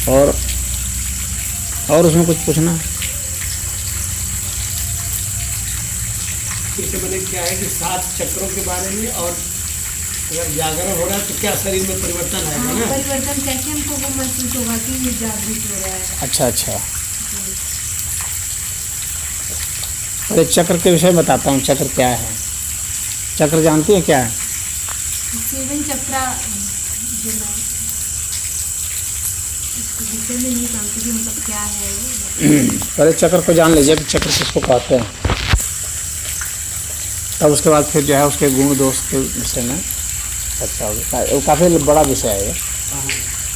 और उसमें कुछ पूछना है? इससे मैंने क्या है कि 7 चक्रों के बारे में, और अगर जागरण हो रहा है तो क्या शरीर में परिवर्तन आएगा ना? परिवर्तन कैसे हमको वो महसूस होगा कि ये जागृत हो रहा है। अच्छा। अरे चक्र के विषय में बताता हूँ, चक्र क्या है। चक्र जानती है क्या है? 7 चक्रा जो मैं इसके विषय में नहीं जानती कि मतलब क्या है वो। पहले चक्र को जान लीजिए कि चक्र किसको कहते हैं, तब उसके बाद फिर जो है उसके गुण दोष के विषय में चर्चा होगी। वो काफ़ी बड़ा विषय है ये।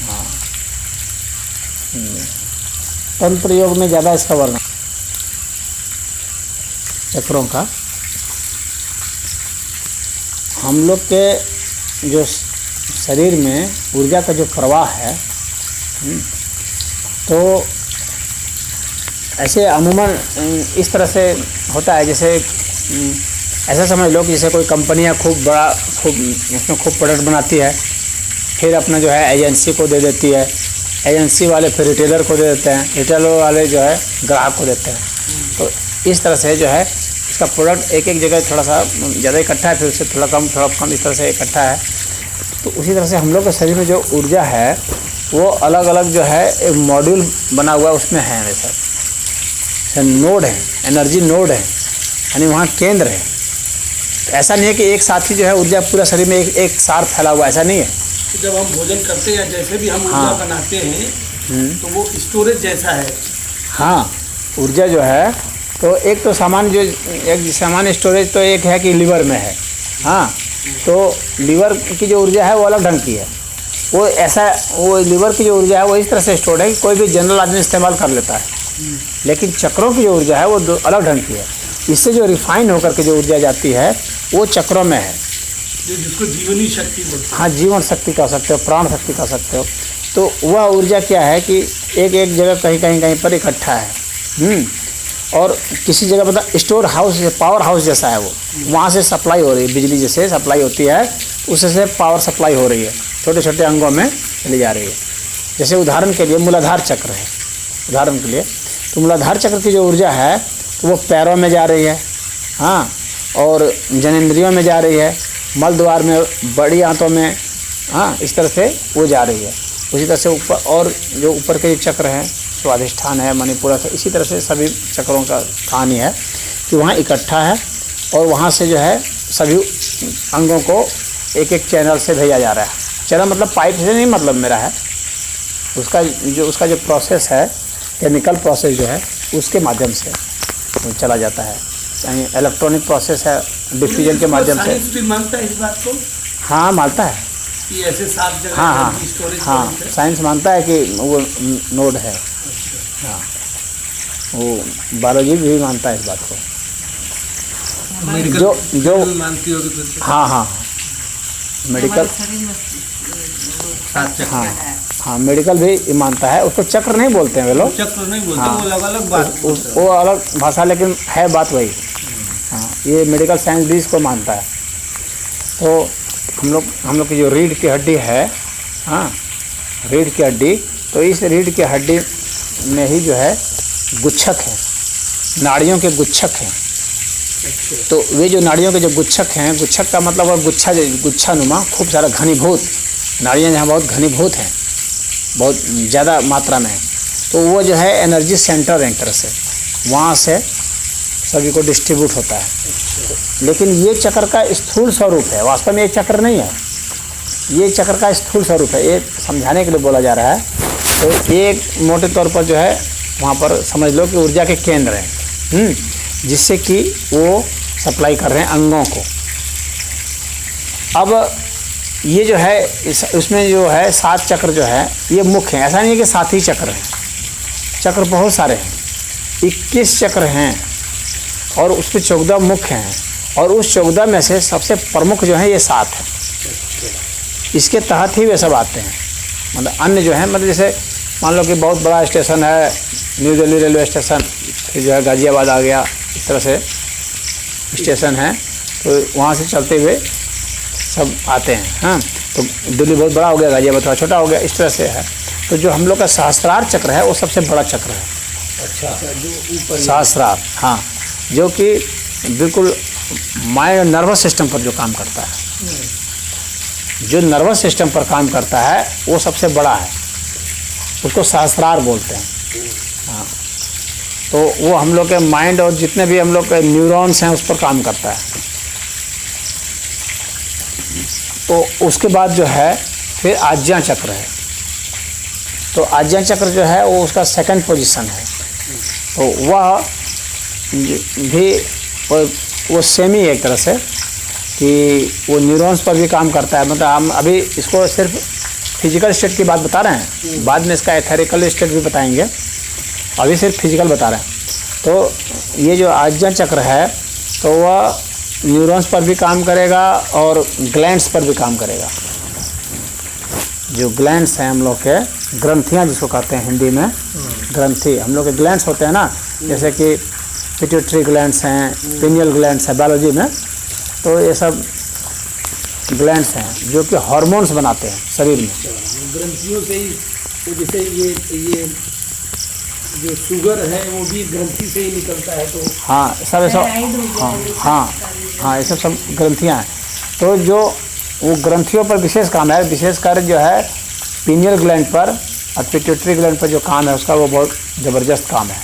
हाँ, तंत्र योग में ज़्यादा इसका वर्णन चक्रों का। हम लोग के जो शरीर में ऊर्जा का जो प्रवाह है, तो ऐसे अमूमन इस तरह से होता है, जैसे ऐसा समझ लो कि जैसे कोई कंपनियां खूब उसमें खूब प्रोडक्ट बनाती है, फिर अपना जो है एजेंसी को दे देती है, एजेंसी वाले फिर रिटेलर को दे देते हैं, रिटेलर वाले जो है ग्राहक को देते हैं। तो इस तरह से जो है उसका प्रोडक्ट एक जगह थोड़ा सा ज़्यादा इकट्ठा है, फिर उससे थोड़ा कम इस तरह से इकट्ठा है। तो उसी तरह से हम लोग के शरीर में जो ऊर्जा है वो अलग अलग जो है एक मॉड्यूल बना हुआ उसमें है, वैसा नोड है, एनर्जी नोड है, यानी वहाँ केंद्र है। ऐसा नहीं है कि एक साथ ही जो है ऊर्जा पूरा शरीर में एक साथ फैला हुआ, ऐसा नहीं है। तो जब हम भोजन करते हैं, जैसे भी हम ऊर्जा बनाते हैं, तो वो स्टोरेज जैसा है। हाँ, ऊर्जा जो है तो एक तो सामान्य स्टोरेज तो एक है कि लीवर में है। हाँ, तो लीवर की जो ऊर्जा है वो अलग ढंग की है। वो लीवर की जो ऊर्जा है वो इस तरह से स्टोर है कि कोई भी जनरल आदमी इस्तेमाल कर लेता है। लेकिन चक्रों की जो ऊर्जा है वो अलग ढंग की है। इससे जो रिफाइन होकर के जो ऊर्जा जाती है वो चक्रों में है, जिसको जीवनी शक्ति बोलते हैं। हाँ, जीवन शक्ति कह सकते हो, प्राण शक्ति कह सकते हो। तो वह ऊर्जा क्या है कि एक जगह कहीं पर इकट्ठा है, और किसी जगह मतलब स्टोर हाउस, पावर हाउस जैसा है वो, वहाँ से सप्लाई हो रही है, बिजली जैसे सप्लाई होती है उससे पावर सप्लाई हो रही है, छोटे छोटे अंगों में चली जा रही है। जैसे उदाहरण के लिए मूलाधार चक्र है, उदाहरण के लिए तो मूलाधार चक्र की जो ऊर्जा है तो वो पैरों में जा रही है, हाँ, और जनेंद्रियों में जा रही है, मल द्वार में, बड़ी आंतों में, हाँ, इस तरह से वो जा रही है। उसी तरह से ऊपर, और जो ऊपर के चक्र हैं, स्वाधिष्ठान है, मणिपुर है, इसी तरह से सभी चक्रों का कहानी है कि वहाँ इकट्ठा है, और वहाँ से जो है सभी अंगों को एक चैनल से भेजा जा रहा है। चैनल मतलब पाइप से नहीं, मतलब मेरा है उसका जो प्रोसेस है, केमिकल प्रोसेस जो है उसके माध्यम से चला जाता है, यानी इलेक्ट्रॉनिक प्रोसेस है, डिफ्यूजन के माध्यम से। साइंस भी मानता है इस बात को? हाँ, मानता है कि ऐसे 7 जगह हाँ, साइंस मानता है कि वो नोड है। हाँ, वो बायोलॉजी भी मानता है इस बात को। जो मानती होगी। हाँ, मेडिकल, हाँ, मेडिकल भी मानता है। उसको चक्र नहीं बोलते हैं वे लोग, चक्र नहीं बोलते, वो अलग बात, वो अलग भाषा, लेकिन है बात वही। हाँ, ये मेडिकल साइंस भी इसको मानता है। तो हम लोग की जो रीढ़ की हड्डी है, हाँ, रीढ़ की हड्डी, तो इस रीढ़ की हड्डी में ही जो है गुच्छक है, नाड़ियों के गुच्छक हैं। तो वे जो नाड़ियों के जो गुच्छक हैं, गुच्छक का मतलब वह गुच्छानुमा, खूब सारा घनीभूत नाड़ियाँ जहाँ बहुत घनीभूत हैं, बहुत ज़्यादा मात्रा में, तो वो जो है एनर्जी सेंटर है, एक तरह से वहाँ से सभी को डिस्ट्रीब्यूट होता है। लेकिन ये चक्र का स्थूल स्वरूप है, वास्तव में ये चक्र नहीं है, ये चक्र का स्थूल स्वरूप है। ये समझाने के लिए बोला जा रहा है। तो एक मोटे तौर पर जो है वहाँ पर समझ लो कि ऊर्जा के केंद्र हैं, जिससे कि वो सप्लाई कर रहे हैं अंगों को। अब ये जो है इसमें जो है 7 चक्र जो है ये मुख्य हैं। ऐसा नहीं है कि 7 ही चक्र हैं, चक्र बहुत सारे हैं, 21 चक्र हैं, और उस पर 14 मुख्य हैं, और उस 14 में से सबसे प्रमुख जो है ये 7 है। इसके तहत ही वे सब आते हैं। मतलब अन्य जो है, मतलब जैसे मान लो कि बहुत बड़ा स्टेशन है, न्यू दिल्ली रेलवे स्टेशन, फिर जो है गाज़ियाबाद आ गया, इस तरह से स्टेशन है, तो वहाँ से चलते हुए सब आते हैं। हाँ, तो दिल्ली बहुत बड़ा हो गया, गाज़ियाबाद थोड़ा छोटा हो गया, इस तरह से है। तो जो हम लोग का सहस्त्रार चक्र है वो सबसे बड़ा चक्र है। अच्छा, जो ऊपर सहस्त्रार, हाँ, जो कि बिल्कुल माइंड नर्वस सिस्टम पर जो काम करता है, जो नर्वस सिस्टम पर काम करता है वो सबसे बड़ा है, उसको सहस्त्रार बोलते हैं। हाँ, तो वो हम लोग के माइंड और जितने भी हम लोग के न्यूरॉन्स हैं उस पर काम करता है। तो उसके बाद जो है फिर आज्ञा चक्र है। तो आज्ञा चक्र जो है वो उसका सेकंड पोजीशन है। तो वह भी वो सेम ही एक तरह से कि वो न्यूरॉन्स पर भी काम करता है। मतलब हम अभी इसको सिर्फ फिजिकल स्टेट की बात बता रहे हैं, बाद में इसका एथेरिकल स्टेट भी बताएंगे, अभी सिर्फ फिजिकल बता रहे हैं। तो ये जो आज्ञा चक्र है तो वह न्यूरॉन्स पर भी काम करेगा और ग्लैंड्स पर भी काम करेगा। जो ग्लैंड्स हैं हम लोग के, ग्रंथियां जिसको कहते हैं हिंदी में, ग्रंथि, हम लोग के ग्लैंड्स होते हैं ना, जैसे कि पिट्यूटरी ग्लैंड्स हैं, पिनियल ग्लैंड्स हैं बायोलॉजी में, तो ये सब ग्लैंड्स हैं जो कि हार्मोन्स बनाते हैं शरीर में। ग्रंथियों से ही, तो जैसे ये जो शुगर है वो भी ग्रंथि से ही निकलता है। तो हाँ, सब ऐसा, थायराइड हो गया, हाँ ये सब हाँ हाँ, ये सब ग्रंथियाँ हैं। तो जो वो ग्रंथियों पर विशेष काम है, विशेषकर जो है पीनियल ग्लैंड पर और पिट्यूटरी ग्लैंड पर जो काम है उसका वो बहुत ज़बरदस्त काम है।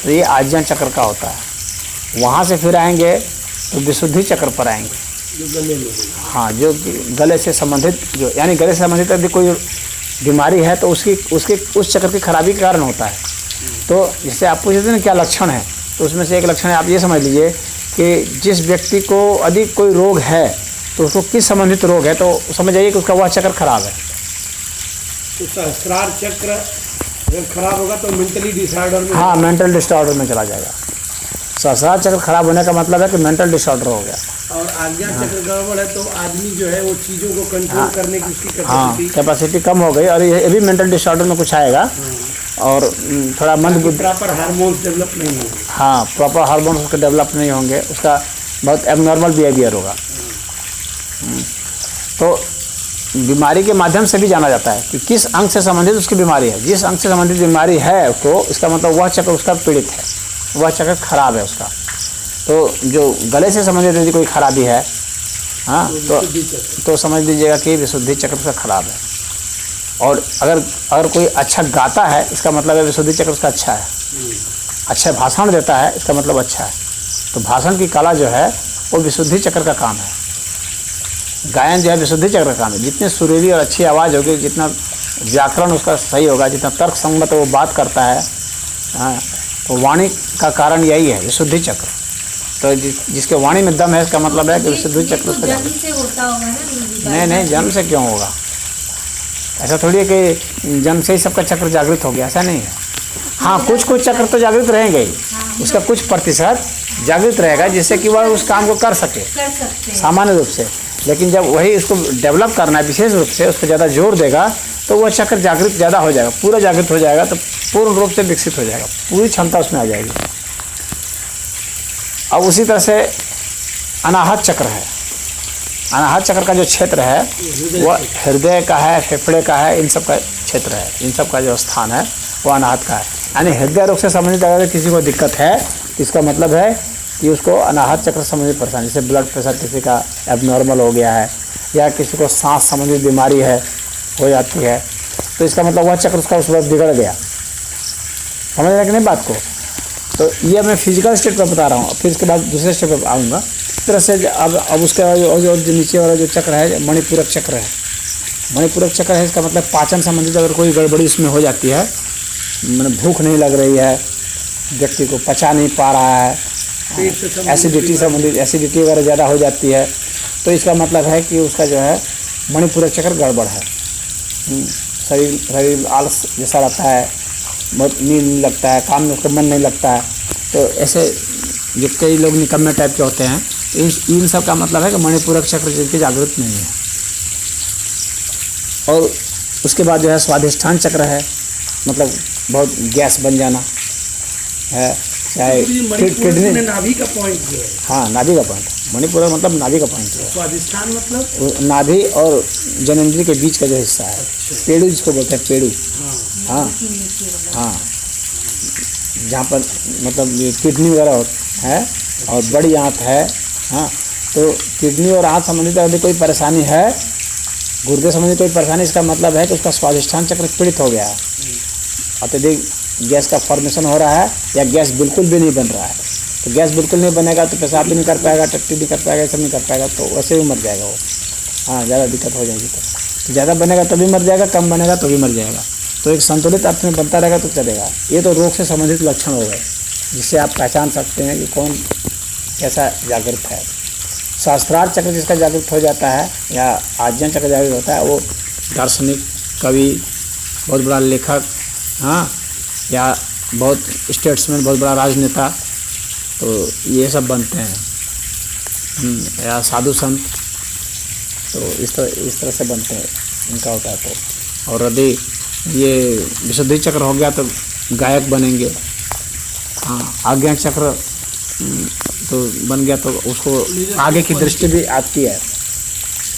तो ये आज्ञा चक्र का होता है। वहाँ से फिर आएंगे तो विशुद्धि चक्र पर आएंगे, जो गले में, हाँ, जो गले से संबंधित, जो यानी गले से संबंधित यदि कोई बीमारी है तो उसकी उस चक्र की खराबी के कारण होता है। तो जिससे आप पूछते हैं ना क्या लक्षण है, तो उसमें से एक लक्षण है, आप ये समझ लीजिए कि जिस व्यक्ति को अधिक कोई रोग है तो उसको किस संबंधित रोग है, तो समझ जाइए कि उसका वह चक्र खराब है। तो सहस्त्रार चक्र अगर खराब होगा तो मेंटली डिसऑर्डर में, हाँ, मेंटल डिसऑर्डर में चला जाएगा। सहस्त्रार चक्र खराब होने का मतलब है कि मेंटल डिसऑर्डर हो गया। और आज्ञा चक्र गड़बड़ है तो आदमी जो है वो चीज़ों को कंट्रोल करने की उसकी हाँ, कैपेसिटी, कैपेसिटी कम हो गई और ये भी मेंटल डिसऑर्डर में कुछ आएगा और थोड़ा मंद बुद्धि, प्रॉपर हार्मोन्स डेवलप नहीं होंगे। हाँ, प्रॉपर हार्मोन्स उसके डेवलप नहीं होंगे, उसका बहुत एबनॉर्मल बिहेवियर होगा। तो बीमारी के माध्यम से भी जाना जाता है कि किस अंग से संबंधित उसकी बीमारी है। जिस अंग से संबंधित बीमारी है उसको, इसका मतलब वह चक्र उसका पीड़ित है, वह चक्र खराब है उसका। तो जो गले से संबंधित यदि कोई खराबी है, हाँ, तो समझ लीजिएगा कि विशुद्धि चक्र उसका खराब है। और अगर कोई अच्छा गाता है इसका मतलब है विशुद्धि चक्र उसका अच्छा है। अच्छा भाषण देता है इसका मतलब अच्छा है। तो भाषण की कला जो है वो विशुद्धि चक्र का काम है। गायन जो है विशुद्धि चक्र का काम है। जितनी सुरीली और अच्छी आवाज़ होगी, जितना व्याकरण उसका सही होगा, जितना तर्क संगत वो बात करता है, हाँ, तो वाणी का कारण यही है, विशुद्धि चक्र। तो जिसके वाणी में दम है इसका मतलब है कि विशुद्धि चक्र उसका जन्म से होता होगा ना? नहीं, जन्म से क्यों होगा? ऐसा थोड़ी है कि जन्म से ही सबका चक्र जागृत हो गया, ऐसा नहीं है। हाँ, कुछ चक्र तो जागृत रहेंगे ही, उसका कुछ प्रतिशत जागृत रहेगा जिससे कि वह उस काम को कर सकते सामान्य रूप से। लेकिन जब वही उसको डेवलप करना है विशेष रूप से, उस पर ज़्यादा जोर देगा तो वह चक्र जागृत ज़्यादा हो जाएगा, पूरा जागृत हो जाएगा, तो पूर्ण रूप से विकसित हो जाएगा, पूरी क्षमता उसमें आ जाएगी। अब उसी तरह से अनाहत चक्र है। अनाहत चक्र का जो क्षेत्र है वह हृदय का है, फेफड़े का है, इन सब का क्षेत्र है। इन सब का जो स्थान है वो अनाहत का है। यानी हृदय रोग से संबंधित अगर किसी को दिक्कत है तो इसका मतलब है कि उसको अनाहत चक्र संबंधित परेशानी, जैसे ब्लड प्रेशर किसी का एबनॉर्मल हो गया है या किसी को सांस संबंधित बीमारी है हो जाती है, तो इसका मतलब वह चक्र उसका उस वक्त बिगड़ गया। समझ रहे कि नहीं बात को? तो ये मैं फिजिकल स्टेट पर बता रहा हूँ, फिर इसके बाद दूसरे स्टेट पर आऊँगा। इस तरह से अब उसके जो नीचे वाला जो चक्र है मणिपूरक चक्र है। मणिपूरक चक्र है, इसका मतलब पाचन संबंधित अगर कोई गड़बड़ी इसमें हो जाती है, मैंने भूख नहीं लग रही है, व्यक्ति को पचा नहीं पा रहा है, एसिडिटी संबंधित एसिडिटी वगैरह ज़्यादा हो जाती है, तो इसका मतलब है कि उसका जो है मणिपूरक चक्र गड़बड़ है। शरीर आलस जैसा रहता है, बहुत नींद नहीं लगता है, काम में उसका मन नहीं लगता है। तो ऐसे जो कई लोग निकम्मे टाइप के होते हैं, इन सब का मतलब है कि मणिपूरक चक्र जिनकी जागृत नहीं है। और उसके बाद जो है स्वाधिष्ठान चक्र है, मतलब बहुत गैस बन जाना है, चाहे तो ये मणिपुर किडनी। में नाभि का पॉइंट जो है, हाँ, नाभि का पॉइंट, मणिपुर का मतलब नाभि का पॉइंट है। स्वादिष्ठान मतलब वो नाभि और जननेंद्रिय के बीच का जो हिस्सा है, पेड़ू जिसको बोलते हैं, पेड़ू। हाँ के नीचे वाला। हाँ, जहाँ पर मतलब ये किडनी वगैरह है और बड़ी आंत है। हाँ, तो किडनी और आंत संबंधित यदि कोई परेशानी है, गुर्दे संबंधी कोई परेशानी, इसका मतलब है कि उसका स्वादिष्ठान चक्र पीड़ित हो गया है, अत्यधिक गैस का फॉर्मेशन हो रहा है या गैस बिल्कुल भी नहीं बन रहा है। तो गैस बिल्कुल नहीं बनेगा तो पेशाब भी नहीं कर पाएगा, टट्टी नहीं कर पाएगा, सब नहीं कर पाएगा, तो वैसे भी मर जाएगा वो। हाँ, ज़्यादा दिक्कत हो जाएगी तो ज़्यादा बनेगा तो भी मर जाएगा, कम बनेगा तो भी मर जाएगा। तो एक संतुलित अर्थ में बनता रहेगा तो चलेगा। ये तो रोग से संबंधित लक्षण हो गए जिससे आप पहचान सकते हैं कि कौन कैसा जागृत है। शास्त्रार्थ चक्र जिसका जागृत हो जाता है या आज्ञान चक्र जागृत होता है, वो दार्शनिक, कवि, बहुत बड़ा लेखक, हाँ, या बहुत स्टेट्समैन, बहुत बड़ा राजनेता, तो ये सब बनते हैं। या साधु संत, तो इस तरह से बनते हैं, इनका होता है। तो और यदि ये विशुद्धि चक्र हो गया तो गायक बनेंगे। हाँ, आज्ञा चक्र तो बन गया तो उसको आगे की दृष्टि भी आती है,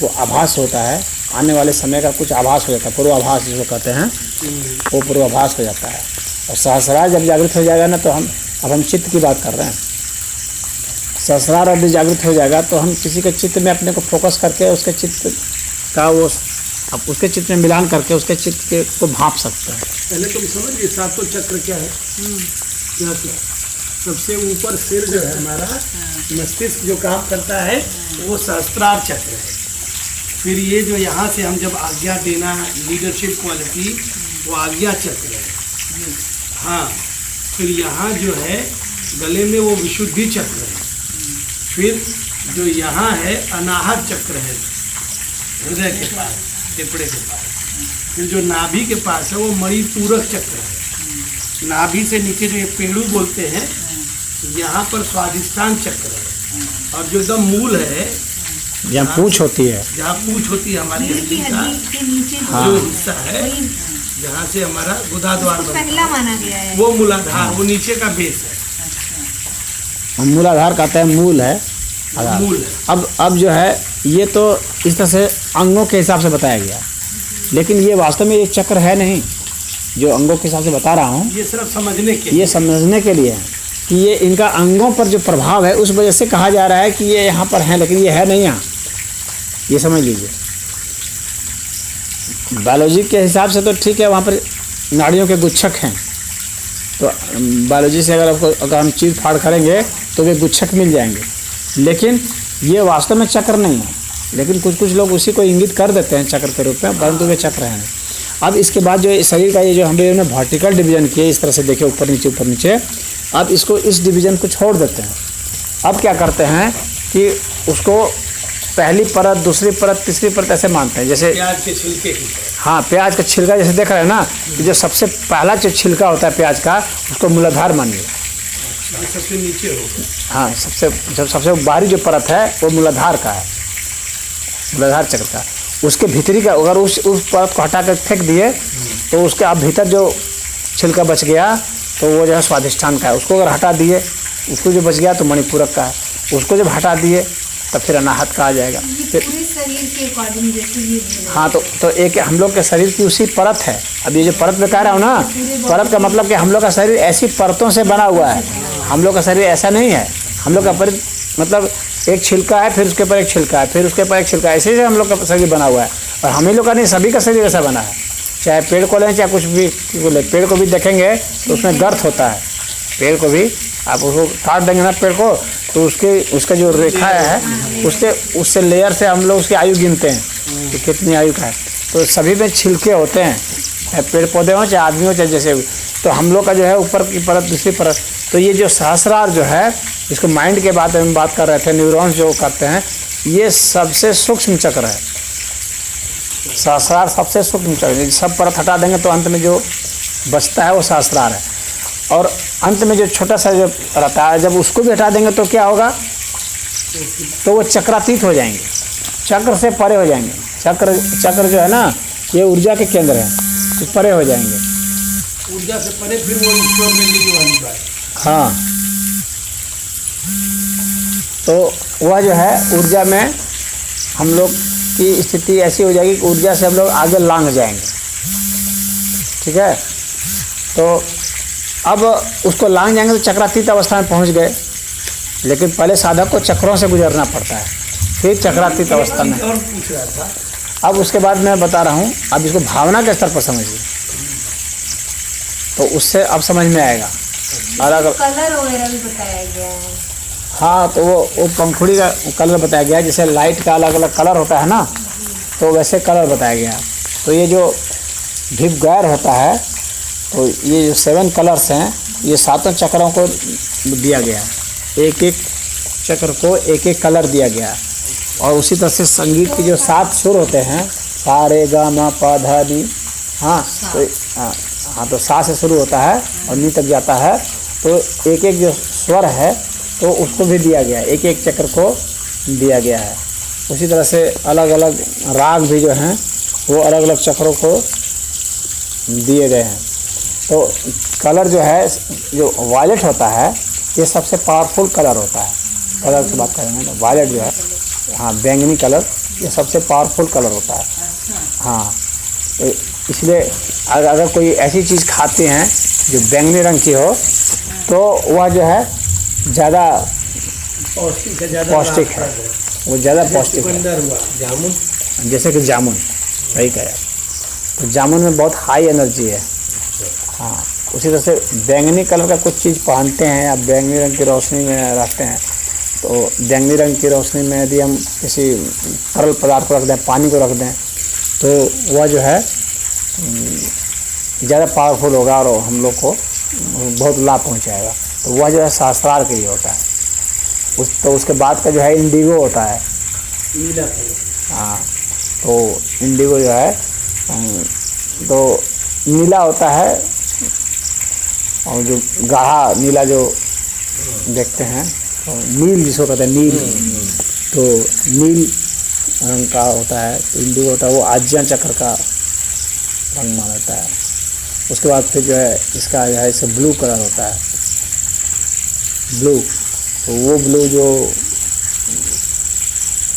वो आभास होता है, आने वाले समय का कुछ आभास हो जाता है, पूर्वाभास जिसको कहते हैं, वो पूर्वाभास हो जाता है। और सहस्रार जब जागृत हो जाएगा ना, तो हम चित्त की बात कर रहे हैं। सहस्रार अभी जागृत हो जाएगा तो हम किसी के चित्त में अपने को फोकस करके उसके चित्त का वो अब उसके चित्त में मिलान करके उसके चित्त के को भांप सकते हैं। पहले तो समझिए सातों चक्र क्या है, क्या क्या सबसे ऊपर सिर जो है हमारा मस्तिष्क जो काम करता है वो सहस्त्रार चक्र है। फिर ये जो यहाँ से हम जब आज्ञा देना, लीडरशिप क्वालिटी, वो आज्ञा चक्र है। हाँ, फिर यहाँ जो है गले में वो विशुद्धि चक्र है। फिर जो यहाँ है अनाहत चक्र है, हृदय के पास, फेफड़े के पास। फिर जो नाभि के पास है वो मणिपूरक चक्र है। नाभि से नीचे जो ये पेड़ू बोलते हैं, यहाँ पर स्वादिष्ठान चक्र है। और जो एकदम मूल है, जहाँ पूंछ होती है, जहाँ पूंछ होती है हमारी रीढ़ की हड्डी का हड्डी के नीचे जो हिस्सा है, जहाँ से हमारा गुदाद्वार उसको बनता पहला है, माना गया है। वो मूलाधार, वो नीचे का बेस है, हम मूलाधार कहते हैं, मूल है, आधार। मूल है। अब जो है ये तो इस तरह से अंगों के हिसाब से बताया गया, लेकिन ये वास्तव में एक चक्र है नहीं जो अंगों के हिसाब से बता रहा हूँ। ये सिर्फ समझने के ये समझने के लिए है कि ये इनका अंगों पर जो प्रभाव है उस वजह से कहा जा रहा है कि ये यहाँ पर है, लेकिन ये है नहीं यहाँ, ये समझ लीजिए। बायोलॉजी के हिसाब से तो ठीक है, वहाँ पर नाड़ियों के गुच्छक हैं, तो बायोलॉजी से अगर हम चीर फाड़ करेंगे तो वे गुच्छक मिल जाएंगे, लेकिन ये वास्तव में चक्र नहीं है। लेकिन कुछ लोग उसी को इंगित कर देते हैं चक्र के रूप में, परंतु वे चक्र हैं। अब इसके बाद जो शरीर का ये जो हमने वर्टिकल डिवीजन किया, इस तरह से देखिए, ऊपर नीचे, अब इसको इस डिवीजन को छोड़ देते हैं। अब क्या करते हैं कि उसको पहली परत, दूसरी परत, तीसरी परत ऐसे मानते हैं, जैसे प्याज के छिलके की तरह। हाँ, प्याज का छिलका जैसे देख रहे हैं ना, कि जो सबसे पहला जो छिलका होता है प्याज का, उसको मूलाधार मानिए। ये सबसे नीचे होगा। हाँ, सबसे बाहरी जो परत है वो मूलाधार का है, मूलाधार चक्र का। उसके भीतरी का अगर उस परत को हटा कर फेंक दिए तो उसके अब भीतर जो छिलका बच गया तो वो जो है स्वादिष्ठान का है। उसको अगर हटा दिए, उसको जो बच गया तो मणिपूरक का है। उसको जब हटा दिए तब फिर अनाहत का आ जाएगा। ये फिर पूरे शरीर के अकॉर्डिंग जैसे ये हाँ, तो एक हम लोग के शरीर की उसी परत है। अब ये जो परत में कह रहा हूँ ना, परत का मतलब कि हम लोग का शरीर ऐसी परतों से बना हुआ है। हम लोग का शरीर ऐसा नहीं है। हम लोग का मतलब एक छिलका है, फिर उसके ऊपर एक छिलका है, फिर उसके ऊपर एक छिलका है, ऐसे से हम लोग का शरीर बना हुआ है। और हम ही लोग का नहीं, सभी का शरीर ऐसा बना है। चाहे पेड़ को लें, चाहे कुछ भी लें, पेड़ को भी देखेंगे तो उसमें गर्थ होता है। पेड़ को भी आप उसको काट देंगे ना पेड़ को, तो उसका जो रेखा है उससे लेयर से हम लोग उसकी आयु गिनते हैं कि कितनी आयु का है। तो सभी में छिलके होते हैं, चाहे पेड़ पौधे हों, चाहे आदमी हो, चाहे जैसे भी। तो हम लोग का जो है ऊपर की परत, दूसरी परत। तो ये जो सहस्रार जो है, इसको माइंड के बारे में बात कर रहे थे, न्यूरॉन्स जो करते हैं, ये सबसे सूक्ष्म चक्र है। सहस्रार सबसे सूक्ष्म चक्र। सब परत हटा देंगे तो अंत में जो बचता है वो सहस्रार है। और अंत में जो छोटा सा जो रहता है, जब उसको भी हटा देंगे तो क्या होगा, तो वो चक्रातीत हो जाएंगे, चक्र से परे हो जाएंगे। चक्र जो है ना, ये ऊर्जा के केंद्र है, तो परे हो जाएंगे। ऊर्जा से परे फिर वो ईश्वर में मिलने वाली बात। हाँ, तो वह जो है ऊर्जा में हम लोग की स्थिति ऐसी हो जाएगी कि ऊर्जा से हम लोग आगे लांघ जाएंगे। ठीक है, तो अब उसको लांघ जाएंगे तो चक्रातीत अवस्था में पहुंच गए, लेकिन पहले साधक को चक्रों से गुजरना पड़ता है, फिर चक्रातीत अवस्था में। और पूछ रहा था, अब उसके बाद मैं बता रहा हूँ, अब इसको भावना के स्तर पर समझिए, तो उससे अब समझ में आएगा। अलग कलर वगैरह भी बताया गया है। हाँ, तो वो पंखुड़ी का कलर बताया गया है, जैसे लाइट का अलग अलग कलर होता है ना, तो वैसे कलर बताया गया। तो ये जो भिप गैर होता है, तो ये जो 7 कलर्स हैं, ये 7 चक्रों को दिया गया है, एक एक चक्र को एक एक कलर दिया गया है। और उसी तरह से संगीत के जो 7 सुर होते हैं, सा रे गा मा पा धा नी, हाँ तो हाँ तो सा से शुरू होता है और नी तक जाता है, तो एक एक जो स्वर है तो उसको भी दिया गया है, एक एक चक्र को दिया गया है। उसी तरह से अलग अलग राग भी जो हैं वो अलग अलग चक्रों को दिए गए हैं। तो कलर जो है, जो वायलेट होता है, ये सबसे पावरफुल कलर होता है। कलर की बात करेंगे तो वायलेट जो है, हाँ बैंगनी कलर, ये सबसे पावरफुल कलर होता है। हाँ, तो इसलिए अगर कोई ऐसी चीज़ खाते हैं जो बैंगनी रंग की हो, तो वह जो है ज़्यादा पौष्टिक है, ज़्यादा पौष्टिक है, वो ज़्यादा पौष्टिक है। चुकंदर हुआ, जामुन, जैसे कि जामुन, सही कहा, तो जामुन में बहुत हाई एनर्जी है। हाँ, उसी तरह से बैंगनी कलर का कुछ चीज़ पहनते हैं या बैंगनी रंग की रोशनी में रखते हैं, तो बैंगनी रंग की रोशनी में यदि हम किसी तरल पदार्थ को रख दें, पानी को रख दें, तो वह जो है ज़्यादा पावरफुल होगा और हम लोग को बहुत लाभ पहुंचाएगा। तो वह जो है शास्त्रार्थ के लिए होता है। तो उसके बाद का जो है इंडिगो होता है। नीला कलर, हाँ, तो इंडिगो जो है तो नीला होता है, और जो गाढ़ा नीला जो देखते हैं, तो नील जिसको कहते हैं नील, तो नील रंग का होता है। तो इंडिगो होता है, वो आज्ञा चक्र का रंग माना जाता है। उसके बाद फिर जो है इसका जो है इसे ब्लू कलर होता है, ब्लू, तो वो ब्लू जो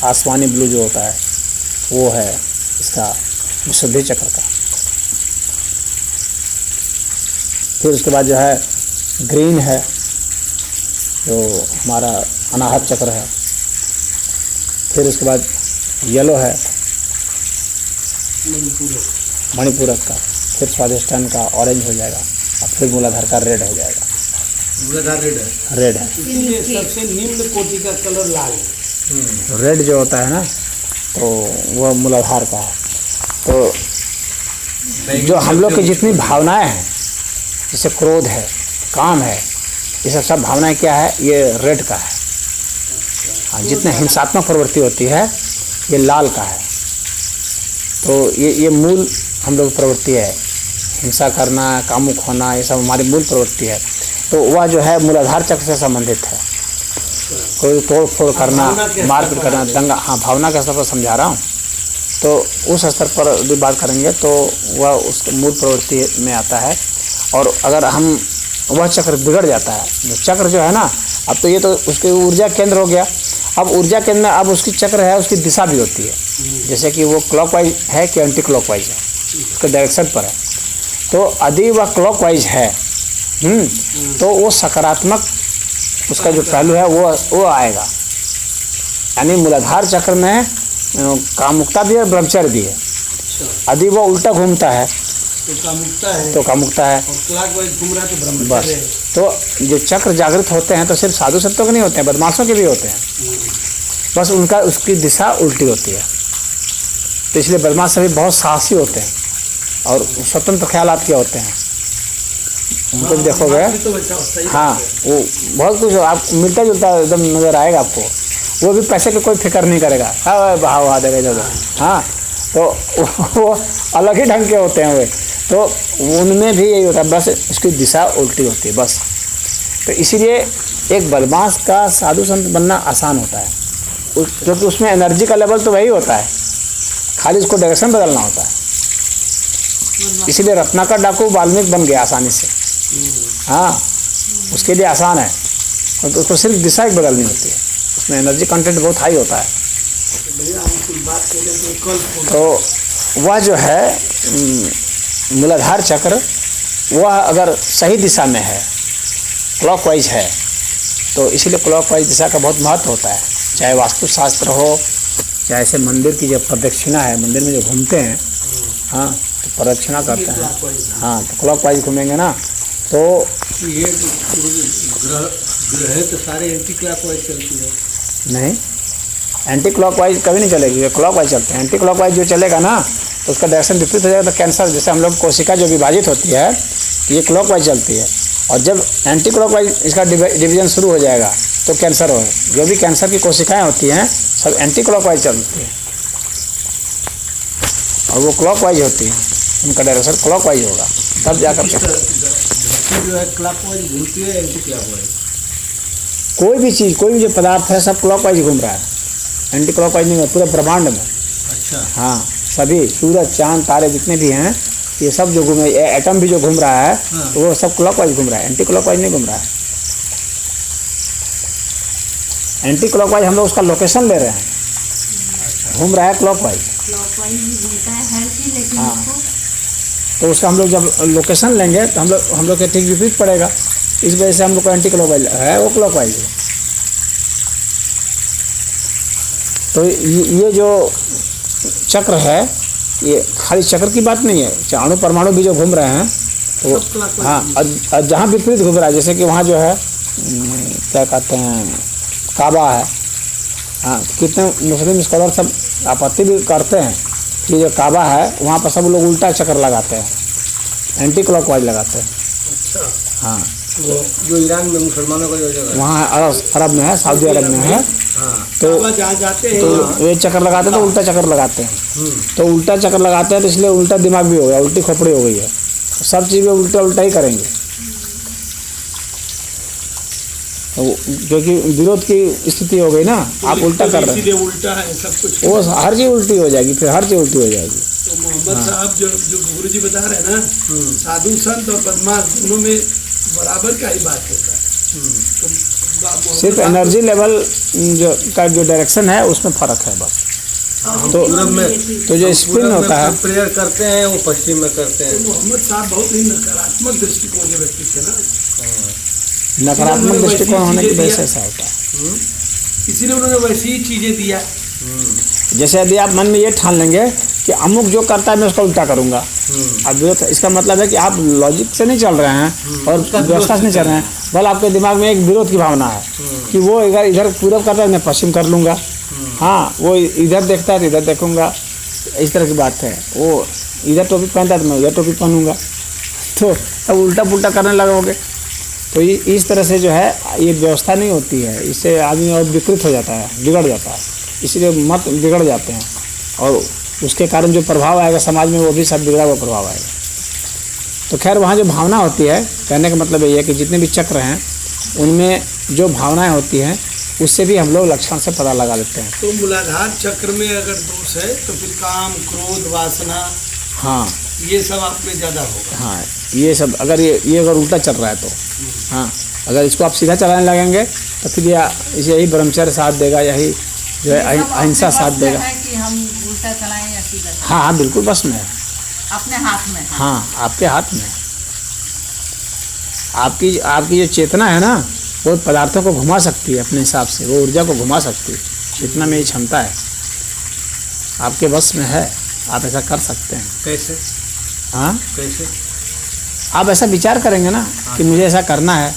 आसमानी ब्लू जो होता है, वो है इसका विशुद्धि चक्र का। फिर उसके बाद जो है ग्रीन है, जो हमारा अनाहत चक्र है। फिर उसके बाद येलो है, मणिपूरक का। फिर स्वादिष्टान का ऑरेंज हो जाएगा, और फिर मूलाधार का रेड हो जाएगा। मूलाधार रेड है, रेड है, इसलिए सबसे निम्न कोटि का कलर लाल है। रेड जो होता है ना, तो वह मूलाधार का है। तो जो हम लोग की जितनी भावनाएं हैं, जैसे क्रोध है, काम है, ये सब भावनाएं क्या है, ये रेड का है। हाँ, जितने हिंसात्मक प्रवृत्ति होती है, ये लाल का है। तो ये मूल हम लोग प्रवृत्ति है, हिंसा करना, कामुक होना, ये सब हमारी मूल प्रवृत्ति है। तो वह जो है मूलाधार चक्र से संबंधित है। कोई तोड़ फोड़ करना, मारपीट करना, दंगा, हाँ भावना के स्तर पर समझा रहा हूँ। तो उस स्तर पर यदि बात करेंगे तो वह उस मूल प्रवृत्ति में आता है। और अगर हम वह चक्र बिगड़ जाता है, जो चक्र जो है ना, अब तो ये तो उसके ऊर्जा केंद्र हो गया। अब ऊर्जा केंद्र में अब उसकी चक्र है, उसकी दिशा भी होती है, जैसे कि वो क्लॉकवाइज है कि एंटी क्लॉकवाइज है, उसके डायरेक्शन पर है। तो यदि वह क्लॉकवाइज है, तो वो सकारात्मक उसका जो पहलू है वो आएगा। यानी मूलाधार चक्र में कामुकता भी है, ब्रह्मचर्य भी है। यदि वो उल्टा घूमता है तो कामुकता है, और क्लॉकवाइज घूम रहा है तो ब्रह्मचर्य बस। है। तो जो चक्र जागृत होते हैं, तो सिर्फ साधु संतों के नहीं होते हैं, बदमाशों के भी होते हैं, बस उनका उसकी दिशा उल्टी होती है। तो इसलिए बदमाश सभी बहुत साहसी होते हैं और स्वतंत्र ख्यालात के होते हैं। उनको भी देखोगे, तो बचा सही हाँ, वो बहुत कुछ आप मिलता जुलता एकदम नज़र आएगा आपको। वो भी पैसे की कोई फिक्र नहीं करेगा, हाँ बहा देगा इधर। हाँ, तो वो अलग ही ढंग के होते हैं वे। तो उनमें भी यही होता है, बस उसकी दिशा उल्टी होती है बस। तो इसीलिए एक बदमाश का साधु संत बनना आसान होता है, क्योंकि उसमें एनर्जी का लेवल तो वही होता है, खाली उसको डायरेक्शन बदलना होता है। इसीलिए रत्नाकर डाकू वाल्मीकि बन गया आसानी से। हाँ, उसके लिए आसान है, तो उसको सिर्फ दिशा ही बदलनी होती है। उसमें एनर्जी कंटेंट बहुत हाई होता है। भैया हम कुछ बात करें तो कल फोन तो वह जो है मूलाधार चक्र, वह अगर सही दिशा में है, क्लॉकवाइज है, तो इसीलिए क्लॉकवाइज दिशा का बहुत महत्व होता है। चाहे वास्तुशास्त्र हो, चाहे ऐसे मंदिर की जो प्रदक्षिणा है, मंदिर में जो घूमते हैं, हाँ, तो प्रदक्षिणा करते हैं, हाँ, तो क्लॉकवाइज घूमेंगे ना, तो ये ग्रह तो सारे एंटी क्लॉकवाइज चलती है। नहीं, एंटी क्लॉकवाइज कभी नहीं चलेगी, ये क्लॉकवाइज चलते हैं। एंटी क्लॉकवाइज जो चलेगा ना, तो उसका डायरेक्शन विपरीत हो जाएगा। तो कैंसर, जैसे हम लोग कोशिका जो विभाजित होती है, तो ये क्लॉकवाइज चलती है, और जब एंटी क्लॉकवाइज इसका डिवीजन शुरू हो जाएगा तो कैंसर हो। जो भी कैंसर की कोशिकाएं होती हैं सब एंटी क्लॉकवाइज चलती हैं, और वो क्लॉकवाइज होती हैं, उनका डायरेक्शन क्लॉकवाइज होगा, तब जाकर के जो है क्लॉकवाइज घूमती है, एंटी क्लॉकवाइज। कोई भी चीज़, कोई भी जो पदार्थ है, सब क्लॉकवाइज घूम रहा है, एंटी क्लॉकवाइज नहीं है पूरे ब्रह्मांड में। अच्छा, हाँ, सभी सूरज, चांद, तारे जितने भी हैं, ये सब जो घूमे, एटम भी जो घूम रहा है, हाँ। तो वो सब क्लॉकवाइज घूम रहा है, एंटी क्लॉकवाइज नहीं घूम रहा है। एंटी क्लॉकवाइज हम लोग उसका लोकेशन ले रहे हैं, घूम रहा है क्लॉकवाइज। क्लॉकवाइज भी घूमता है हर चीज, लेकिन हाँ। उसको तो उसका हम लोग जब लोकेशन लेंगे तो हम लोग के ठीक विपरीत पड़ेगा। इस वजह से हम लोग को एंटी क्लॉकवाइज है, वो क्लॉकवाइज है। तो ये जो चक्र है, ये खाली चक्र की बात नहीं है, अणु परमाणु भी जो घूम रहे हैं, तो सब क्लॉकवाइज। हाँ, और जहाँ विपरीत घूम रहा है, जैसे कि वहाँ जो है क्या कहते हैं, काबा है, हाँ, कितने मुस्लिम स्कॉलर सब आपत्ति भी करते हैं कि जो काबा है वहाँ पर सब लोग उल्टा चक्र लगाते हैं, एंटी क्लॉकवाइज लगाते हैं। अच्छा, हाँ, वो जो ईरान में मुसलमानों का जो जगह है, वहाँ अरब में है, सऊदी अरब में है, हाँ, तो काबा जहाँ जाते हैं, तो ये चक्कर लगाते हैं तो उल्टा चक्कर लगाते हैं। तो उल्टा चक्कर लगाते हैं तो इसलिए उल्टा दिमाग भी हो गया, उल्टी खोपड़ी हो गई है, सब चीज़ में उल्टा उल्टा ही करेंगे, तो क्योंकि विरोध की स्थिति हो गई ना, आप उल्टा कर रहे हैं, इसीलिए उल्टा है सब कुछ। वो हर चीज़ उल्टी हो जाएगी, फिर हर चीज़ उल्टी हो जाएगी। तो मोहम्मद साहब जो गुरु जी बता रहे हैं ना, साधु संत और बदमाश दोनों में बराबर का ही बात होता है। तो मोहम्मद सिर्फ साहब एनर्जी लेवल जो डायरेक्शन है उसमें फ़र्क है बस। तो तो जो स्पिन होता है, प्रेयर करते हैं वो पश्चिम में करते हैं। तो मोहम्मद साहब बहुत ही नकारात्मक दृष्टिकोण के व्यक्ति थे ना, नकारात्मक दृष्टिकोण होने की वजह से ऐसा होता है। इसीलिए उन्होंने वैसी ही चीजें दिया। जैसे यदि आप मन में ये ठान लेंगे कि अमुक जो करता है मैं उसका उल्टा करूंगा, अब इसका मतलब है कि आप लॉजिक से नहीं चल रहे हैं और व्यवस्था से नहीं चल रहे हैं, बल आपके दिमाग में एक विरोध की भावना है कि वो इधर पूरब करता है मैं पश्चिम कर लूँगा, हाँ, वो इधर देखता है तो इधर देखूँगा, इस तरह की बात है। वो इधर टोपी पहनता है तो मैं इधर टोपी पहनूँगा, तो अब उल्टा पुल्टा करने लगोगे। तो इस तरह से जो है ये व्यवस्था नहीं होती है, इससे आदमी और विकृत हो जाता है, बिगड़ जाता है, इसलिए मत बिगड़ जाते हैं, और उसके कारण जो प्रभाव आएगा समाज में वो भी सब बिगड़ा हुआ प्रभाव आएगा। तो खैर वहाँ जो भावना होती है, कहने का मतलब ये है कि जितने भी चक्र हैं उनमें जो भावनाएं होती हैं उससे भी हम लोग लक्षण से पता लगा लेते हैं। तो मूलाधार चक्र में अगर दोष है तो फिर काम, क्रोध, वासना, हाँ, ये सब आप में ज़्यादा होगा। हाँ, ये सब अगर ये अगर उल्टा चल रहा है तो हाँ, अगर इसको आप सीधा चलाने लगेंगे तो फिर यही ब्रह्मचर्य साथ देगा, यही जो है अहिंसा साथ देगा। कि हम उल्टा चलाएं या सीधा चलाएं, हाँ हाँ, बिल्कुल बस में है, अपने हाथ में है। हाँ, आपके हाथ में है। आपकी जो चेतना है ना, वो पदार्थों को घुमा सकती है अपने हिसाब से, वो ऊर्जा को घुमा सकती है, इतना में ये क्षमता है, आपके बस में है, आप ऐसा कर सकते हैं। कैसे? हाँ, कैसे? आप ऐसा विचार करेंगे ना कि मुझे ऐसा करना है,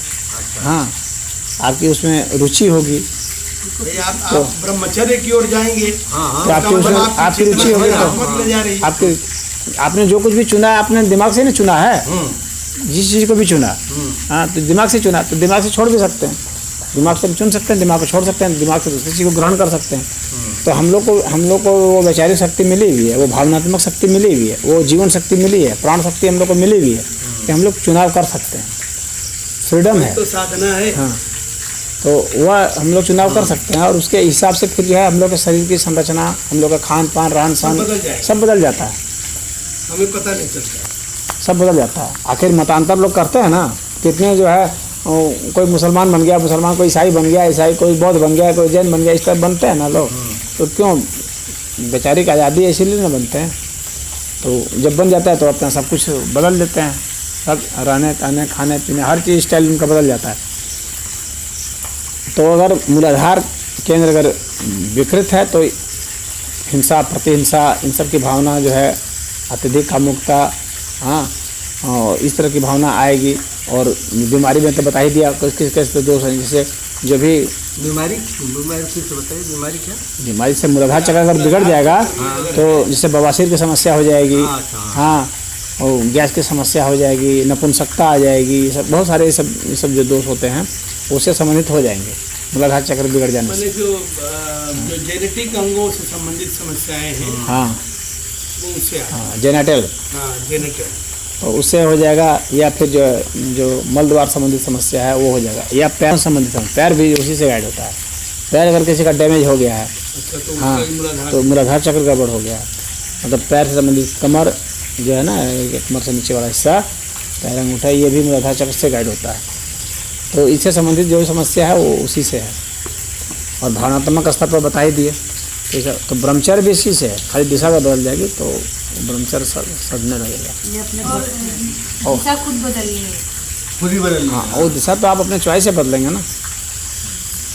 हाँ, आपकी उसमें रुचि होगी, आप ब्रह्मचर्य की ओर जाएंगे, तो आपकी उसमें आपकी रुचि होगी, तो आपने जो कुछ भी चुना है आपने दिमाग से नहीं चुना है, जिस चीज़ को भी चुना, हाँ, तो दिमाग से चुना, तो दिमाग से छोड़ भी सकते हैं, दिमाग से चुन सकते हैं, दिमाग को छोड़ सकते हैं, दिमाग से दूसरी चीज़ को ग्रहण कर सकते हैं। तो हम लोग को वो वैचारिक शक्ति मिली हुई है, वो भावनात्मक शक्ति मिली हुई है, वो जीवन शक्ति मिली है, प्राण शक्ति हम लोग को मिली हुई है कि हम लोग चुनाव कर सकते हैं, फ्रीडम है, तो साधना है। हाँ, तो वह हम लोग चुनाव कर सकते हैं, और उसके हिसाब से फिर जो है हम लोग के शरीर की संरचना, हम लोग का खान पान, रहन सहन सब बदल जाता है, हमें पता नहीं चलता, सब बदल जाता है। आखिर मतांतर लोग करते हैं ना, कितने जो है कोई मुसलमान बन गया, मुसलमान कोई ईसाई बन गया, ईसाई कोई बौद्ध बन गया, कोई जैन बन गया, इस तरह बनते हैं ना लोग। तो क्यों, बेचारी की आज़ादी है इसीलिए ना बनते हैं। तो जब बन जाता है तो अपना सब कुछ बदल देते हैं, सब रहने कहने खाने पीने हर चीज़ स्टाइल उनका बदल जाता है। तो अगर मूलाधार केंद्र अगर विकृत है तो हिंसा प्रतिहिंसा इन सब की भावना जो है, अत्यधिक कामुकता, हाँ, और इस तरह की भावना आएगी। और बीमारी में तो बता ही दिया किस किस दोष है, जैसे जो भी बीमारी फिर से बताइए, बीमारी क्या? बीमारी से मूलाधार चक्र अगर बिगड़ जाएगा तो जैसे बवासीर की समस्या हो जाएगी, हाँ, और गैस की समस्या हो जाएगी, नपुंसकता आ जाएगी, ये सब बहुत सारे ये सब जो दोष होते हैं उससे संबंधित हो जाएंगे मूलाधार चक्र बिगड़ जाने से। जो जेनेटिक अंगों से संबंधित समस्याएं हैं, हाँ, वो उससे हाँ, जेनेटल, हाँ, जेनेटिक, तो उससे हो जाएगा। या फिर जो मल द्वार संबंधित समस्या है वो हो जाएगा, या पैर संबंधित पैर भी उसी से गाइड होता है। पैर अगर किसी का डैमेज हो गया है, तो हाँ, तो मूलाधार चक्र गड़बड़ हो गया है। मतलब पैर से संबंधित कमर जो है ना, कमर से नीचे वाला हिस्सा, पैर अंगूठा, ये भी मूलाधार चक्र से गाइड होता है। तो इससे संबंधित जो समस्या है वो उसी से है। और भावनात्मक स्तर पर बता ही दिए, ठीक है। तो ब्रह्मचर्य भी इसी से है, खाली दिशा का बदल जाएगी तो ब्रह्मचर्य सजने लगेगा। ये अपने दिशा खुद बदलनी है, खुद ही बदल। हाँ, वो दिशा तो आप अपने चॉइस से बदलेंगे ना।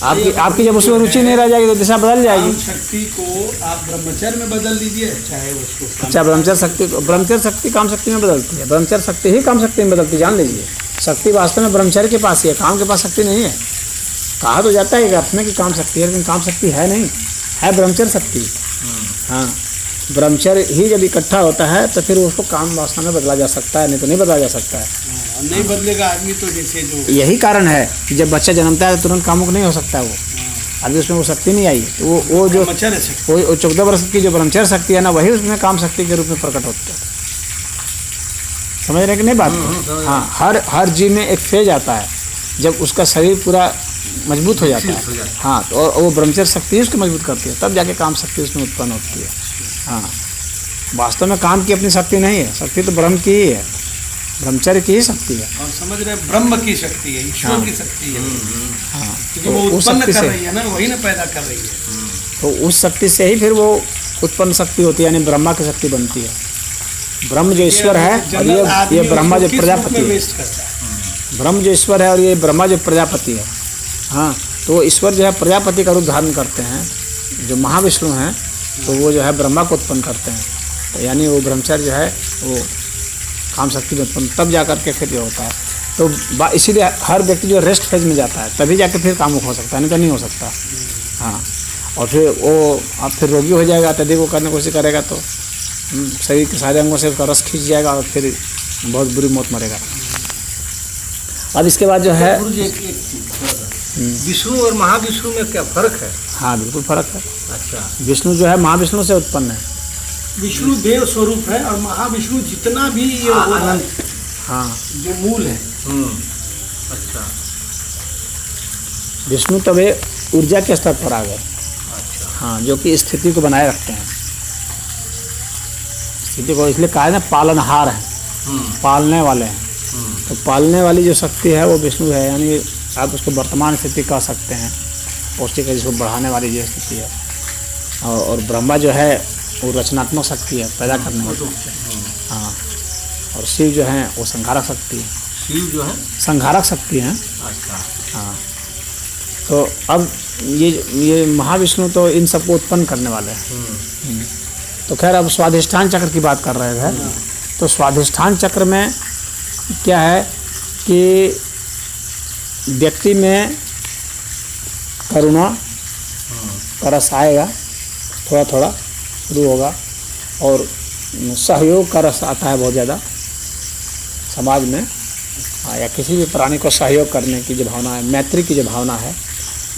आपकी जब उसमें रुचि नहीं रह जाएगी तो दिशा बदल जाएगी। शक्ति को आप ब्रह्मचर्य में बदल दीजिए, चाहे उसको अच्छा, ब्रह्मचर्य शक्ति काम शक्ति में बदलती है। ब्रह्मचर्य शक्ति ही काम शक्ति में बदलती है, जान लीजिए। शक्ति वास्तव में ब्रह्मचर्य के पास ही है, काम के पास शक्ति नहीं है। कहा तो जाता है अर्थ में कि काम शक्ति है, लेकिन काम शक्ति है नहीं, है ब्रह्मचर्य शक्ति। हाँ, ब्रह्मचर्य ही जब इकट्ठा होता है तो फिर उसको काम वासना में बदला जा सकता है, नहीं तो नहीं बदला जा सकता है। नहीं बदलेगा आदमी तो जैसे जो, यही कारण है कि जब बच्चा जन्मता है तो तुरंत कामुक नहीं हो सकता है। वो अभी उसमें वो शक्ति नहीं आई, तो वो जो ब्रह्मचर्य शक्ति, वो 14 वर्ष की जो ब्रह्मचर्य शक्ति है ना, वही उसमें काम शक्ति के रूप में प्रकट होती है। समझ रहे कि नहीं बात? हाँ, हर जीव में एक फेज आता है जब उसका शरीर पूरा मजबूत हो जाता है। हाँ, तो और वो ब्रह्मचर्य शक्ति उसको मजबूत करती है, तब जाके काम शक्ति उसमें उत्पन्न होती है। हाँ, वास्तव में काम की अपनी शक्ति नहीं है, शक्ति तो ब्रह्म की ही है, ब्रह्मचर्य की ही शक्ति है। और समझ रहे ब्रह्म की शक्ति है, ईश्वर की शक्ति है। हाँ, क्योंकि वो उत्पन्न कर रही है ना, वही ना पैदा कर रही है। तो उस शक्ति से ही फिर वो उत्पन्न शक्ति होती है, यानी ब्रह्मा की शक्ति बनती है। ब्रह्म जो ईश्वर है और ये ब्रह्मा जो प्रजापति है, ब्रह्म जो ईश्वर है और ये ब्रह्मा जो प्रजापति है। हाँ, तो ईश्वर जो है प्रजापति का रूप धारण करते हैं, जो महाविष्णु हैं तो वो जो है ब्रह्मा को उत्पन्न करते हैं। तो यानी वो ब्रह्मचर्य जो है वो काम शक्ति में उत्पन्न, तब जा कर के फिर ये होता है। तो इसीलिए हर व्यक्ति जो रेस्ट फेज में जाता है तभी जाके फिर कामुक हो सकता है, नहीं तो नहीं हो सकता। हाँ, और फिर वो अब फिर रोगी हो जाएगा, अत्यधिक वो करने की कोशिश करेगा तो शरीर के सारे अंगों से उसका रस खींच जाएगा और फिर बहुत बुरी मौत मरेगा। अब इसके बाद जो है विष्णु और महाविष्णु में क्या फर्क है? हाँ, बिल्कुल फर्क है। अच्छा, विष्णु जो है महाविष्णु से उत्पन्न है। विष्णु देव स्वरूप है और महाविष्णु जितना भी ये अनंत, हाँ, जो मूल है। अच्छा, विष्णु तब ऊर्जा के स्तर पर आ गए। अच्छा, हाँ, जो कि स्थिति को बनाए रखते हैं, स्थिति को, इसलिए कहा है ना पालनहार है, पालने वाले हैं। तो पालने वाली जो शक्ति है वो विष्णु है, यानी आप उसको वर्तमान स्थिति कह सकते हैं, पौष्टिक है जिसको बढ़ाने वाली जो स्थिति है। और ब्रह्मा जो है वो रचनात्मक शक्ति है, पैदा करने वाली। हाँ, और शिव जो है वो संहारक शक्ति है। शिव जो है संहारक शक्ति है। अच्छा, हाँ, तो अब ये महाविष्णु तो इन सबको उत्पन्न करने वाले हैं। तो खैर, अब स्वाधिष्ठान चक्र की बात कर रहे थे। तो स्वाधिष्ठान चक्र में क्या है कि व्यक्ति में करुणा का रस आएगा, थोड़ा थोड़ा शुरू होगा, और सहयोग का रस आता है बहुत ज़्यादा समाज में। या किसी भी प्राणी को सहयोग करने की जो भावना है, मैत्री की जो भावना है,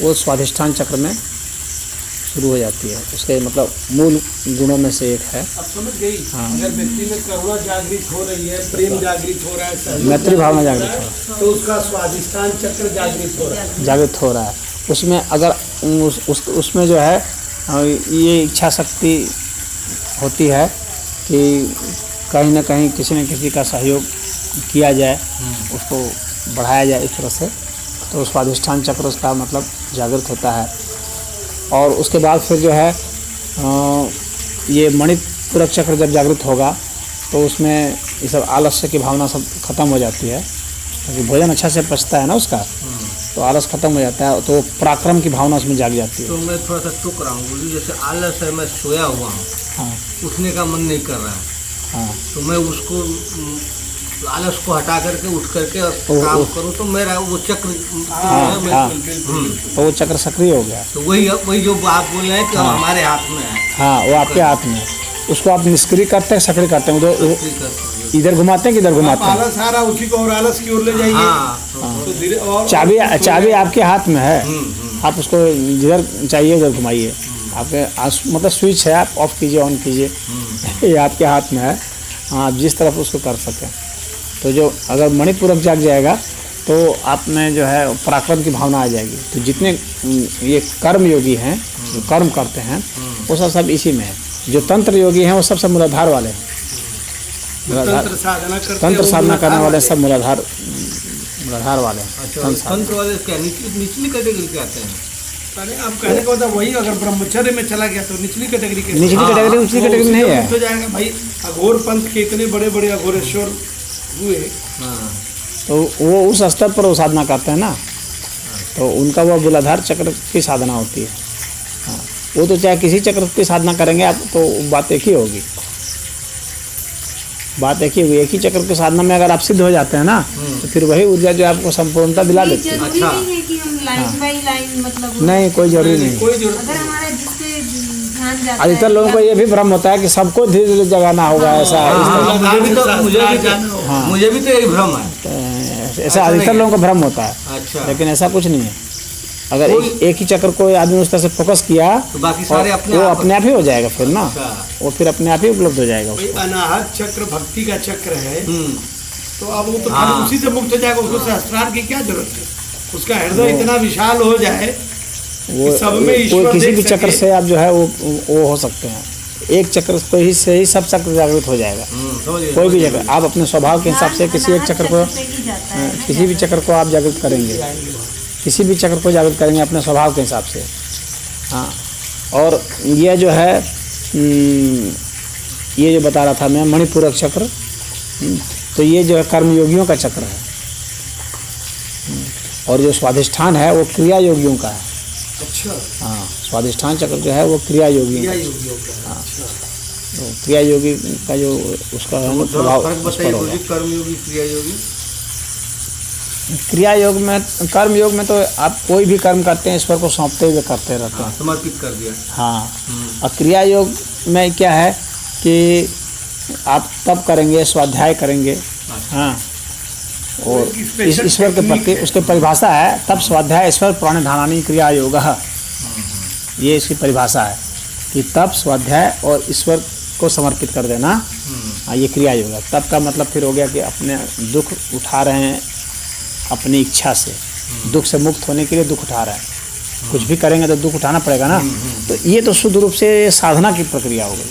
वो स्वाधिष्ठान चक्र में शुरू हो जाती है। उसके मतलब मूल गुणों में से एक है। अब समझ गई। हाँ। अगर व्यक्ति में करुणा जागृत हो रही है, प्रेम जागृत हो रहा है, सहयोग मैत्री भावना जागृत हो रहा है, तो उसका स्वाधिष्ठान चक्र जागृत हो रहा है। जागृत हो रहा है। उसमें अगर उसमें जो है ये इच्छा शक्ति होती है कि कहीं ना कहीं किसी न किसी का सहयोग किया जाए, उसको बढ़ाया जाए इस तरह से, तो स्वाधिष्ठान चक्र उसका मतलब जागृत होता है। और उसके बाद फिर जो है ये मणिपूरक चक्र जब जागृत होगा तो उसमें ये सब आलस्य की भावना सब खत्म हो जाती है, क्योंकि भोजन अच्छा से पचता है ना उसका, तो आलस खत्म हो जाता है, तो पराक्रम की भावना उसमें जाग जाती है। तो मैं थोड़ा सा चुक रहा हूँ, बोली जैसे आलस है, मैं सोया हुआ हूँ, हाँ उठने का मन नहीं कर रहा है, हाँ तो मैं उसको आलस को हटा करके उठ करके और ओ, काम ओ। करूँ तो मेरा वो चक्र हाँ, मैं- हाँ। हम्म। तो वो चक्र सक्रिय हो गया। तो वही जो आप बोल रहे हैं कि हमारे हाथ में है। हाँ, वो आपके हाथ में है। उसको आप निष्क्रिय करते हैं, सक्रिय करते हैं, तो इधर घुमाते हैं कि इधर घुमाते हैं। आलस आ रहा उसी को और आलस की ओर ले जाइए। हाँ, तो धीरे और चाबी आपके हाथ में है, हम्म। आप उसको जिधर चाहिए उधर घुमाइए। आपके मतलब स्विच है, आप ऑफ कीजिए ऑन कीजिए, ये आपके हाथ में है। आप जिस तरफ उसको कर सकें। तो जो अगर मणिपूरक जाग जाएगा तो आप में जो है पराक्रम की भावना आ जाएगी। तो जितने ये कर्म योगी हैं जो कर्म करते हैं वो सब इसी में है। जो तंत्र योगी हैं वो सब मूलाधार वाले हैं। तंत्र साधना करते तंत्र हैं, साधना वो करने वाले मूलाधार सब मूलाधार वाले हैं। अच्छा, तंत्र साधना। तंत्र वाले क्या निचली कैटेगरी के आते हैं? अरे आप कहने का मतलब वही, अगर ब्रह्मचर्य में चला गया तो निचली कैटेगरी के निचली कैटेगरी ऊंची कैटेगरी नहीं है। हो जाएगा भाई। अघोर पंथ के इतने बड़े बड़े अघोरेश्वर हुए, हाँ, तो वो उस स्तर पर वो साधना करते हैं ना, तो उनका वो मूलाधार चक्र की साधना होती है। हाँ, वो तो चाहे किसी चक्र की साधना करेंगे आप तो बात एक ही होगी। बात एक ही होगी। एक ही चक्र की साधना में अगर आप सिद्ध हो जाते हैं ना, तो फिर वही ऊर्जा जो आपको संपूर्णता दिला ये देती है। जरूरी अच्छा। नहीं है कि हम लाइन बाई लाइन मतलब नहीं, कोई जरूरी नहीं। कोई जरूरत अगर हमारा जिससे ध्यान जाता अधिकतर लोगों को ये भी भ्रम होता है कि सबको धीरे धीरे जगाना होगा, ऐसा है, इस हाँ, तरह। मुझे भी तो यही भ्रम है। ऐसा अधिकतर लोगों को भ्रम होता है, अच्छा, लेकिन ऐसा कुछ नहीं है। अगर एक ही चक्र को आदमी उस तरह से फोकस किया तो बाकी सारे और अपने वो आप अपने आप ही हो जाएगा फिर ना, अच्छा। वो फिर अपने आप ही उपलब्ध हो जाएगा भाई उसको। अनाहत चक्र भक्ति का चक्र है, हम्म, तो अब वो तो हाँ। खाली उसी से मुक्त हो जाएगा। उसको सहस्त्रार की क्या जरूरत है? उसका हृदय इतना विशाल हो जाए वो कि सब में ईश्वर कोई किसी देख भी चक्र सके। से आप जो है वो हो सकते हैं। एक चक्र को ही से ही सब चक्र जागृत हो जाएगा। समझ गए, कोई भी समझ चक्र आप अपने स्वभाव के हिसाब से किसी एक चक्र को, किसी भी चक्र को आप जागृत करेंगे, किसी भी चक्र को जागृत करेंगे अपने स्वभाव के हिसाब से। हाँ, और ये जो है ये जो बता रहा था मैं, मणिपूरक चक्र, तो ये जो है कर्मयोगियों का चक्र है। और जो स्वाधिष्ठान है वो क्रिया योगियों का है। अच्छा, हाँ, स्वाधिष्ठान चक्र जो है वो क्रिया योगियों क्रिया का है। योगियों का। तो क्रिया योगी का जो उसका है ना थोड़ा प्रभाव फर्क उस पर बताइए, होगा। बोलिए, कर्मयोगी क्रिया योगी। क्रिया योग में, कर्म योग में तो आप कोई भी कर्म करते हैं ईश्वर को सौंपते हुए करते रहते हाँ, हैं। समर्पित कर दिया। हाँ, और क्रिया योग में क्या है कि आप तब करेंगे, स्वाध्याय करेंगे। हाँ, और इस ईश्वर के प्रति उसकी परिभाषा है, तब स्वाध्याय ईश्वर प्राणधानानि क्रिया योग, ये इसकी परिभाषा है कि तब स्वाध्याय और ईश्वर को समर्पित कर देना। हाँ, ये क्रिया योग है। तब का मतलब फिर हो गया कि अपने दुख उठा रहे हैं अपनी इच्छा से, दुख से मुक्त होने के लिए दुख उठा रहे हैं। कुछ भी करेंगे तो दुख उठाना पड़ेगा ना। तो ये तो शुद्ध रूप से साधना की प्रक्रिया हो गई।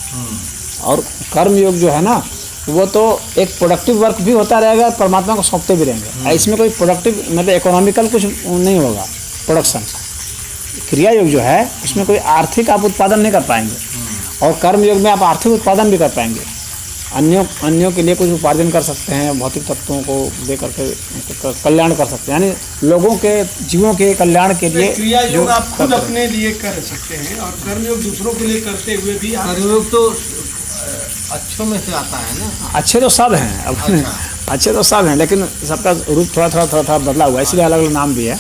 और कर्म योग जो है ना, वो तो एक प्रोडक्टिव वर्क भी होता रहेगा, परमात्मा को सौंपते भी रहेंगे। इसमें कोई प्रोडक्टिव मतलब इकोनॉमिकल कुछ नहीं होगा प्रोडक्शन। क्रिया योग जो है उसमें कोई आर्थिक आप उत्पादन नहीं कर पाएंगे, और कर्म योग में आप आर्थिक उत्पादन भी कर पाएंगे। अन्यों के लिए कुछ उपार्जन कर सकते हैं, भौतिक तत्वों को दे करके कल्याण कर सकते हैं, यानी लोगों के जीवों के कल्याण के लिए क्रिया जो योग आप खुद करते हैं। अपने लिए कर सकते हैं, और कर्म योग दूसरों के लिए करते हुए भी आप कर्मयोग तो अच्छों में से आता है ना। अच्छे तो सब हैं अब, अच्छे तो सब हैं, लेकिन सबका रूप थोड़ा बदला हुआ है, इसलिए अलग अलग नाम भी है।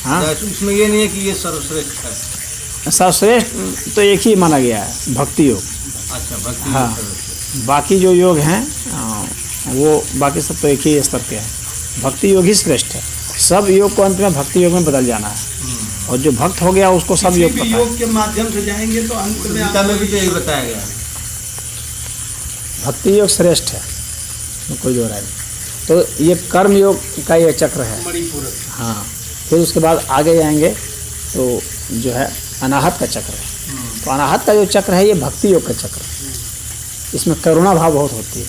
हाँ, इसमें ये नहीं है कि ये सर्वश्रेष्ठ है। सर्वश्रेष्ठ तो एक ही माना गया है, भक्ति योग। अच्छा, भक्ति हाँ। योग सर्वश्रेष्ठ। बाकी जो योग हैं वो बाकी सब तो एक ही स्तर के हैं। भक्ति योग ही श्रेष्ठ है। सब योग को अंत में भक्ति योग में बदल जाना है, और जो भक्त हो गया उसको सब किसी योग भी पता है। योग के माध्यम से जाएंगे तो अंत में गीता में भी तो आपको यही बताया गया है। भक्ति योग श्रेष्ठ है, कोई दो राय नहीं। तो ये कर्म योग का ये चक्र है। मणिपूरक। हाँ, फिर उसके बाद आगे जाएंगे तो जो है अनाहत का चक्र है। तो अनाहत का जो चक्र है ये भक्ति योग का चक्र है। इसमें करुणा भाव बहुत होती है,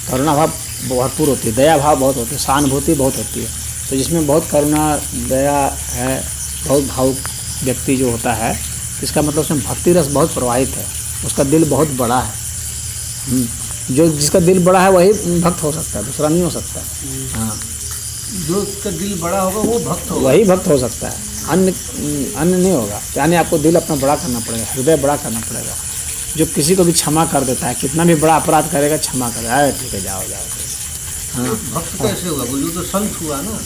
करुणा भाव भरपूर होती है, दया भाव बहुत होती है, सहानुभूति बहुत होती है। तो जिसमें बहुत करुणा दया है, बहुत भावुक व्यक्ति जो होता है, इसका मतलब उसमें भक्ति रस बहुत प्रवाहित है, उसका दिल बहुत बड़ा है। जो जिसका दिल बड़ा है वही भक्त हो सकता है, दूसरा नहीं हो सकता। हाँ, जो उसका दिल बड़ा होगा वो भक्त होगा। वही भक्त हो सकता है, अन्य नहीं होगा। यानी आपको दिल अपना बड़ा करना पड़ेगा, हृदय बड़ा करना पड़ेगा। जो किसी को भी क्षमा कर देता है, कितना भी बड़ा अपराध करेगा क्षमा करेगा, अरे ठीक है जाओ जाओ। हाँ, भक्त कैसे होगा? बोलो तो संत हुआ ना।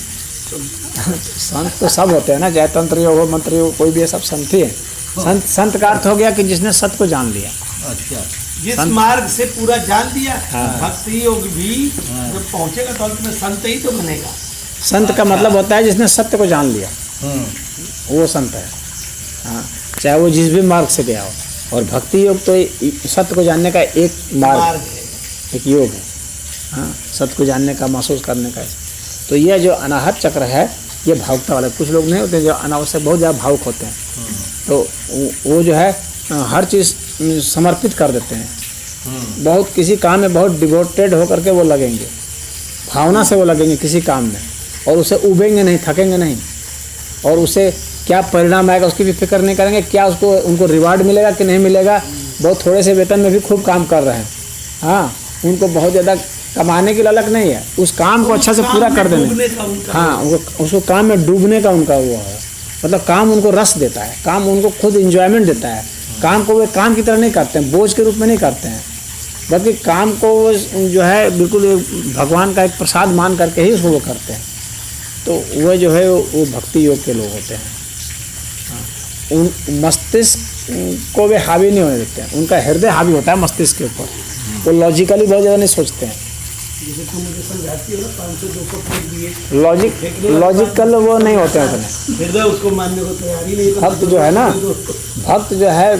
संत तो सब होते हैं ना, चाहे तंत्र योग हो, मंत्र योग, कोई भी है, सब संत ही है। संत का अर्थ हो गया कि जिसने सत्य को जान लिया। अच्छा, जिस मार्ग से पूरा जान लिया। हाँ। भक्ति योग भी जब पहुंचेगा तो अंत में संत ही तो बनेगा। संत का मतलब होता है जिसने सत्य को जान लिया, वो संत है। हाँ, चाहे वो जिस भी मार्ग से गया हो। और भक्ति योग तो सत्य को जानने का एक मार्ग है, एक योग है। हाँ, सत्य को जानने का, महसूस करने का। तो यह जो अनाहत चक्र है, ये भावुकता वाला। कुछ लोग नहीं होते जो अनावश्यक बहुत ज़्यादा भावुक होते हैं, तो वो जो है हर चीज़ समर्पित कर देते हैं। बहुत किसी काम में बहुत डिवोटेड होकर के वो लगेंगे, भावना से वो लगेंगे किसी काम में, और उसे उबेंगे नहीं, थकेंगे नहीं, और उसे क्या परिणाम आएगा उसकी भी फिक्र नहीं करेंगे। क्या उसको उनको रिवार्ड मिलेगा कि नहीं मिलेगा। बहुत थोड़े से वेतन में भी खूब काम कर रहे हैं। हाँ, उनको बहुत ज़्यादा कमाने की लालच नहीं है, उस काम को अच्छा से पूरा कर देने। हाँ, उसको काम में डूबने का उनका वो है। मतलब काम उनको रस देता है, काम उनको खुद इंजॉयमेंट देता है। काम को वे काम की तरह नहीं करते हैं, बोझ के रूप में नहीं करते हैं, बल्कि काम को वो जो है बिल्कुल भगवान का एक प्रसाद मान करके ही उसको वो करते हैं। तो वह जो है वो भक्ति योग के लोग होते हैं। हाँ, उन मस्तिष्क को वे हावी नहीं होने देते हैं, उनका हृदय हावी होता है मस्तिष्क के ऊपर। वो लॉजिकली बहुत ज़्यादा नहीं सोचते हैं। जैसे तुम मुझे समझाती हो ना, 500-200 फेंक दिए, लॉजिकल वो नहीं होते हैं उतने। हृदय उसको मानने को तैयार ही नहीं। भक्त जो है ना, भक्त जो है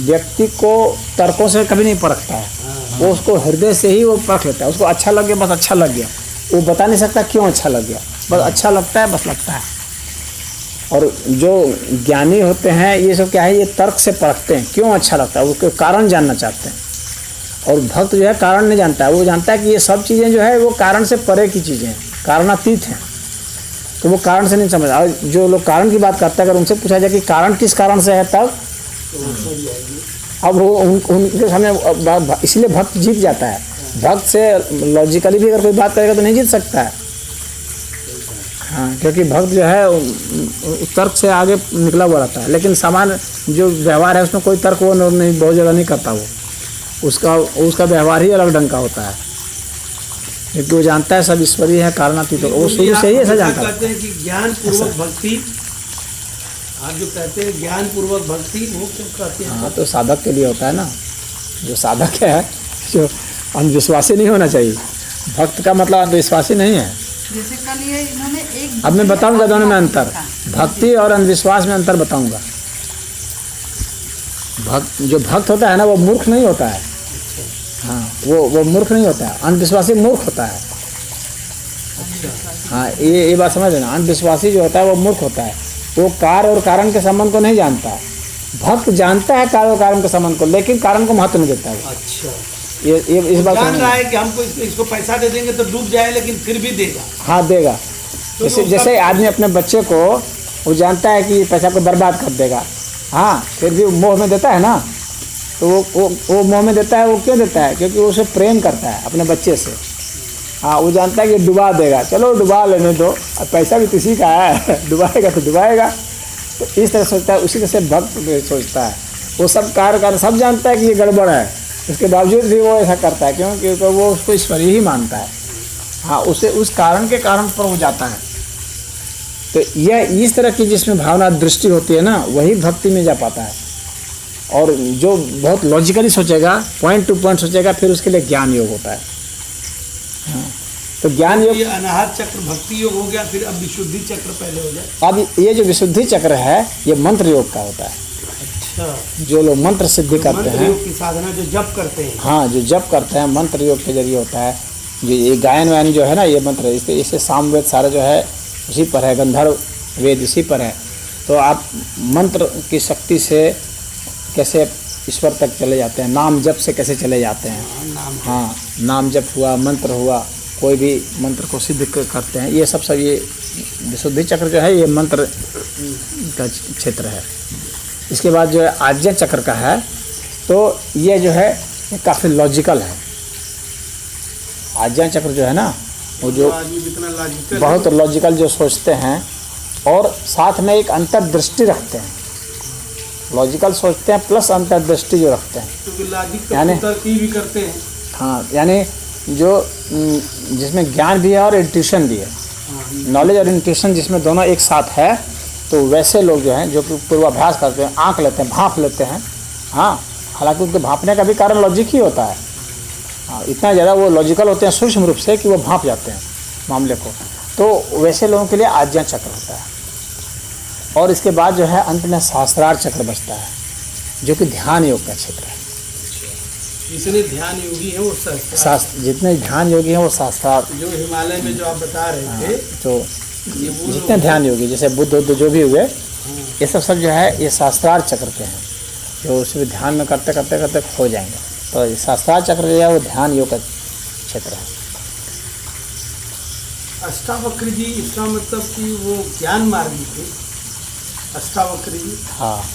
व्यक्ति को तर्कों से कभी नहीं परखता है। वो उसको हृदय से ही वो परख लेता है। उसको अच्छा लग गया, बस अच्छा लग गया। वो बता नहीं सकता क्यों अच्छा लग गया, बस अच्छा लगता है, बस लगता है। और जो ज्ञानी होते हैं ये सब क्या है, ये तर्क से परखते हैं क्यों अच्छा लगता है, उसके कारण जानना चाहते हैं। और भक्त जो है कारण नहीं जानता है, वो जानता है कि ये सब चीज़ें जो है वो कारण से परे की चीज़ें हैं, कारणातीत हैं। तो वो कारण से नहीं समझ। और जो लोग कारण की बात करते हैं, अगर उनसे पूछा जाए कि कारण किस कारण से है, तब अब वो उनके सामने, इसलिए भक्त जीत जाता है। भक्त से लॉजिकली भी अगर कोई बात करेगा तो नहीं जीत सकता है। हाँ, क्योंकि भक्त जो है तर्क से आगे निकला हुआ रहता है। लेकिन सामान्य जो व्यवहार है उसमें कोई तर्क वो नहीं, बहुत ज़्यादा नहीं करता। वो उसका व्यवहार ही अलग ढंग का होता है, क्योंकि वो जानता है सब ईश्वरीय है, कारणातीत। वो शुरू से ही ऐसा जानता है। कहते हैं कि ज्ञान पूर्वक भक्ति, आप जो कहते हैं ज्ञान पूर्वक भक्ति, वो क्यों कहते हैं? हाँ, तो साधक के लिए होता है ना। जो साधक है, जो अंधविश्वासी नहीं होना चाहिए। भक्त का मतलब अंधविश्वासी नहीं है। जैसे कल ये इन्होंने एक, अब मैं बताऊंगा दोनों में अंतर, भक्ति और अंधविश्वास में अंतर बताऊंगा। जो भक्त होता है ना, वो मूर्ख नहीं होता है। हाँ, वो मूर्ख नहीं होता है, अंधविश्वासी मूर्ख होता है। हाँ, ये बात समझ लेना। अंधविश्वासी जो होता है वो मूर्ख होता है, वो कार्य और कारण के संबंध को नहीं जानता है। भक्त जानता है कार्य और कारण के संबंध को, लेकिन कारण को महत्व नहीं देता है। अच्छा, ये इस बात जान रहा है कि हमको इसको पैसा दे देंगे तो डूब जाए, लेकिन फिर भी देगा। हाँ, देगा। जैसे आदमी अपने बच्चे को, वो जानता है कि पैसा को बर्बाद कर देगा, हाँ, फिर भी मोह में देता है ना। तो वो मोह में देता है। वो क्यों देता है? क्योंकि वो उसे प्रेम करता है अपने बच्चे से। हाँ, वो जानता है कि डुबा देगा, चलो डुबा लेने दो, अब पैसा भी किसी का है, डुबाएगा तो डुबाएगा। तो इस तरह सोचता है। उसी तरह से भक्त सोचता है। वो सब कार्य सब जानता है कि ये गड़बड़ है, उसके बावजूद भी वो ऐसा करता है। क्यों? क्योंकि वो उसको ईश्वरीय ही मानता है। हाँ, उसे उस कारण के कारण पर वो जाता है। तो यह इस तरह की जिसमें भावना दृष्टि होती है ना, वही भक्ति में जा पाता है। और जो बहुत लॉजिकली सोचेगा, पॉइंट टू पॉइंट सोचेगा, फिर उसके लिए ज्ञान योग होता है। हाँ, तो ज्ञान योग, ये अनाहत चक्र भक्ति योग हो गया, फिर अब विशुद्धि चक्र पहले हो जाए। अब ये जो विशुद्धि चक्र है, ये मंत्र योग का होता है। अच्छा, जो लोग मंत्र सिद्धि करते मंत्र हैं, योग की साधना जो जप करते हैं। हाँ, जो जप करते हैं मंत्र योग के जरिए होता है। जो ये गायन वायन जो है ना, ये मंत्र, इससे सामवेद सारा जो है उसी पर है, गंधर्व वेद इसी पर है। तो आप मंत्र की शक्ति से कैसे ईश्वर तक चले जाते हैं, नाम जप से कैसे चले जाते हैं। हाँ, नाम जप हुआ, मंत्र हुआ, कोई भी मंत्र को सिद्ध करते हैं। ये सब ये विशुद्धि चक्र जो है ये मंत्र का क्षेत्र है। इसके बाद जो है आज्ञा चक्र का है, तो ये जो है ये काफ़ी लॉजिकल है। आज्ञा चक्र जो है ना वो जो आदमी जितना लॉजिकल बहुत लॉजिकल जो सोचते हैं और साथ में एक अंतर्दृष्टि रखते हैं। लॉजिकल सोचते हैं प्लस अंतर्दृष्टि जो रखते हैं। क्योंकि लॉजिक तो यानी- तरकीब भी करते हैं। हाँ, यानी जो जिसमें ज्ञान भी है और इंट्यूशन भी है, नॉलेज और इंट्यूशन जिसमें दोनों एक साथ है, तो वैसे लोग जो हैं जो कि पूर्वाभ्यास करते हैं, आँख लेते हैं, भांप लेते हैं। हाँ, हालांकि उनके भांपने का भी कारण लॉजिक ही होता है। हाँ, इतना ज़्यादा वो लॉजिकल होते हैं सूक्ष्म रूप से कि वो भांप जाते हैं मामले को। तो वैसे लोगों के लिए आज्ञा चक्र होता है। और इसके बाद जो है अंत में सहस्त्रार चक्र बचता है, जो कि ध्यान योग का क्षेत्र है। जितने ध्यान योगी हैं वो सहस्त्रार, शास्त्र जितने ध्यान योगी हैं वो सहस्त्रार, जो हिमालय में जो आप बता रहे थे, जो ये वो जितने ध्यान योगी जैसे बुद्ध जो भी हुए, ये सब जो है ये सहस्त्रार चक्र के हैं, जो उसमें ध्यान में करते करते करते खो जाएंगे। तो ये सहस्त्रार चक्र जो है वो ध्यान योग का क्षेत्र है। अष्टावक्र जी, इसका मतलब कि वो ज्ञान मार्गी थे। अष्टावक्र जी हाँ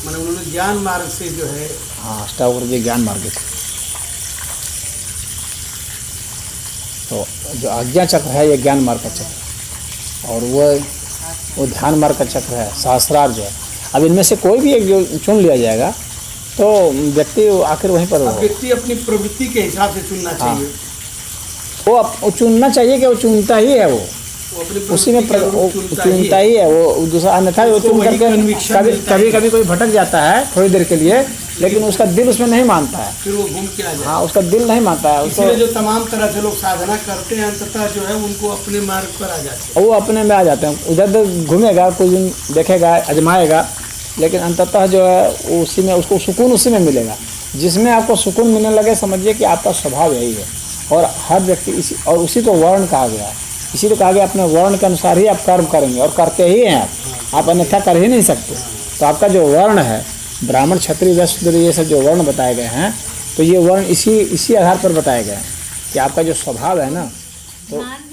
मतलब उन्होंने ज्ञान मार्ग से जो है, हाँ, अष्टावक्र जी ज्ञान मार्ग थे। तो जो आज्ञा चक्र है ये ज्ञान मार्ग का चक्र है, और वो ध्यान मार्ग का चक्र है सहस्त्रार जो है। अब इनमें से कोई भी एक जो चुन लिया जाएगा तो व्यक्ति आखिर वहीं पर अब हो। व्यक्ति अपनी प्रवृत्ति के हिसाब से चुनना चाहिए। वो चुनना चाहिए कि वो चुनता ही है, वो वो अपनी उसी में प्रवृत्ति के वो अनुरूप चुनता ही है। वो दूसरा अन्यथा वो उसको चुन वही करके conviction कभी मिलता है। कभी कभी कोई भटक जाता है थोड़ी देर के लिए, लेकिन उसका दिल उसमें नहीं मानता है। फिर वो घूम के आ जाए। हाँ, उसका दिल नहीं मानता है उसको, इसलिए जो तमाम तरह से लोग साधना करते हैं अंततः जो है उनको अपने मार्ग पर आ जाते हैं। वो अपने में आ जाते हैं। उधर उधर घूमेगा, कुछ दिन देखेगा, आजमाएगा, लेकिन अंततः जो है वो उसी में उसको सुकून उसी में मिलेगा। जिसमें आपको सुकून मिलने लगे समझिए कि आपका स्वभाव यही है। और हर व्यक्ति इसी, और उसी को वर्ण कहा गया है। इसीलिए कहा गया अपने वर्ण के अनुसार ही आप कर्म करेंगे, और करते ही हैं आप अन्यथा कर ही नहीं सकते। तो आपका जो वर्ण है, ब्राह्मण क्षत्रिय वैश्य शूद्र ये सब जो वर्ण बताए गए हैं, तो ये वर्ण इसी आधार पर बताए गए हैं कि आपका जो स्वभाव है ना, तो ध्यान